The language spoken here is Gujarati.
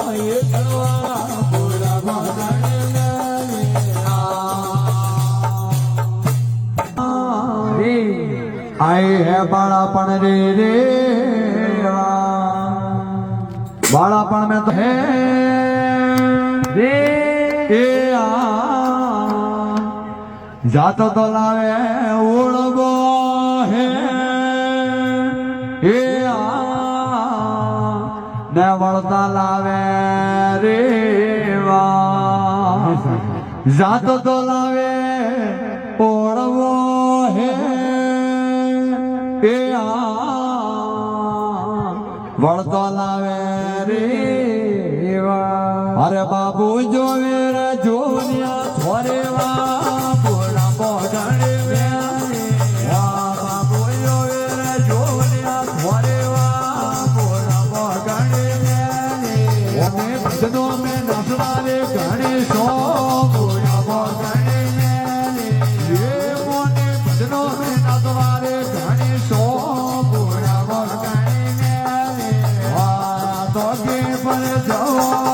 એ કરવા પૂરા ભગણ આય હે બાળાપણ રે બાળાપણ મેં તો હે રે જાતો તો લાવે ઓળગો હે ને વળતા લાવે રે જાતો તો લાવે ઓળવો હે વળતો લાવે રે અરે બાબુ જોવે રે જોનિયા થોરે પૂરા ભગણ બાબુ જોવે રે જોનિયા થોરે પૂરા ભગણ ભજનો મેં નસવારે ગણેશો પૂરા ભગણ ભજનો મેં નસવારે ગણેશો પૂરા ભગણ તો કે પર જવા